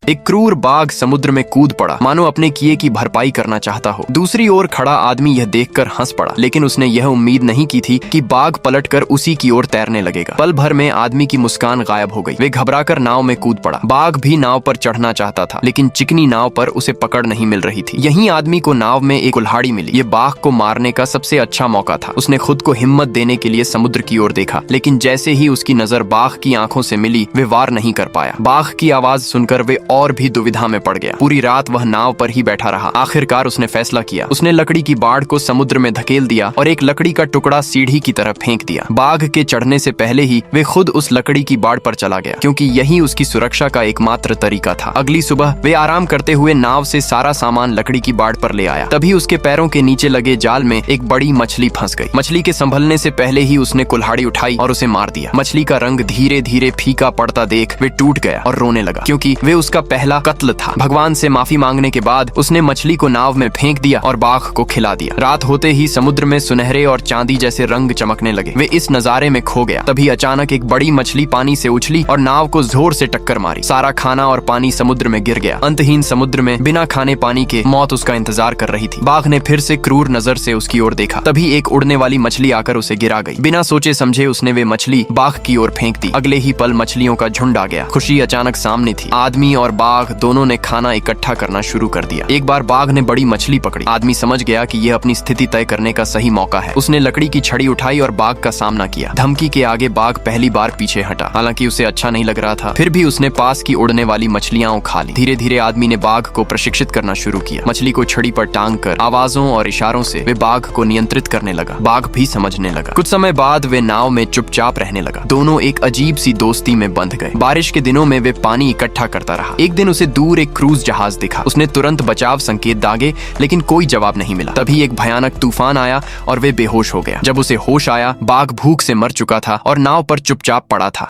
एक क्रूर बाघ समुद्र में कूद पड़ा, मानो अपने किए की भरपाई करना चाहता हो। दूसरी ओर खड़ा आदमी यह देखकर हंस पड़ा, लेकिन उसने यह उम्मीद नहीं की थी कि बाघ पलटकर उसी की ओर तैरने लगेगा। पल भर में आदमी की मुस्कान गायब हो गई। वे घबराकर नाव में कूद पड़ा। बाघ भी नाव पर चढ़ना चाहता था, लेकिन चिकनी नाव पर उसे पकड़ नहीं मिल रही थी। यहीं आदमी को नाव में एक कुल्हाड़ी मिली। ये बाघ को मारने का सबसे अच्छा मौका था। उसने खुद को हिम्मत देने के लिए समुद्र की ओर देखा, लेकिन जैसे ही उसकी नजर बाघ की आंखों से मिली, वे वार नहीं कर पाया। बाघ की आवाज सुनकर वे और भी दुविधा में पड़ गया। पूरी रात वह नाव पर ही बैठा रहा। आखिरकार उसने फैसला किया। उसने लकड़ी की बाड़ को समुद्र में धकेल दिया और एक लकड़ी का टुकड़ा सीढ़ी की तरफ फेंक दिया। बाघ के चढ़ने से पहले ही वे खुद उस लकड़ी की बाड़ पर चला गया, क्योंकि यही उसकी सुरक्षा का एकमात्र तरीका था। अगली सुबह वे आराम करते हुए नाव से सारा सामान लकड़ी की बाड़ पर ले आया। तभी उसके पैरों के नीचे लगे जाल में एक बड़ी मछली फंस गई। मछली के संभलने से पहले ही उसने कुल्हाड़ी उठाई और उसे मार दिया। मछली का रंग धीरे धीरे फीका पड़ता देख वे टूट गया और रोने लगा, क्योंकि वे उसका पहला कत्ल था। भगवान से माफी मांगने के बाद उसने मछली को नाव में फेंक दिया और बाघ को खिला दिया। रात होते ही समुद्र में सुनहरे और चांदी जैसे रंग चमकने लगे। वे इस नजारे में खो गया। तभी अचानक एक बड़ी मछली पानी से उछली और नाव को जोर से टक्कर मारी। सारा खाना और पानी समुद्र में गिर गया। अंतहीन समुद्र में बिना खाने पानी के मौत उसका इंतजार कर रही थी। बाघ ने फिर से क्रूर नजर से उसकी ओर देखा। तभी एक उड़ने वाली मछली आकर उसे गिरा गई। बिना सोचे समझे उसने वे मछली बाघ की ओर फेंक दी। अगले ही पल मछलियों का झुंड आ गया। खुशी अचानक सामने थी। आदमी और बाघ दोनों ने खाना इकट्ठा करना शुरू कर दिया। एक बार बाघ ने बड़ी मछली पकड़ी। आदमी समझ गया कि यह अपनी स्थिति तय करने का सही मौका है। उसने लकड़ी की छड़ी उठाई और बाघ का सामना किया। धमकी के आगे बाघ पहली बार पीछे हटा। हालांकि उसे अच्छा नहीं लग रहा था, फिर भी उसने पास की उड़ने वाली मछलियां उठा ली। धीरे धीरे आदमी ने बाघ को प्रशिक्षित करना शुरू किया। मछली को छड़ी पर टांग कर आवाजों और इशारों से वे बाघ को नियंत्रित करने लगा। बाघ भी समझने लगा। कुछ समय बाद वे नाव में चुपचाप रहने लगा। दोनों एक अजीब सी दोस्ती में बंध गए। बारिश के दिनों में वे पानी इकट्ठा करता रहा। एक दिन उसे दूर एक क्रूज जहाज दिखा। उसने तुरंत बचाव संकेत दागे, लेकिन कोई जवाब नहीं मिला। तभी एक भयानक तूफान आया और वे बेहोश हो गया। जब उसे होश आया, बाघ भूख से मर चुका था और नाव पर चुपचाप पड़ा था।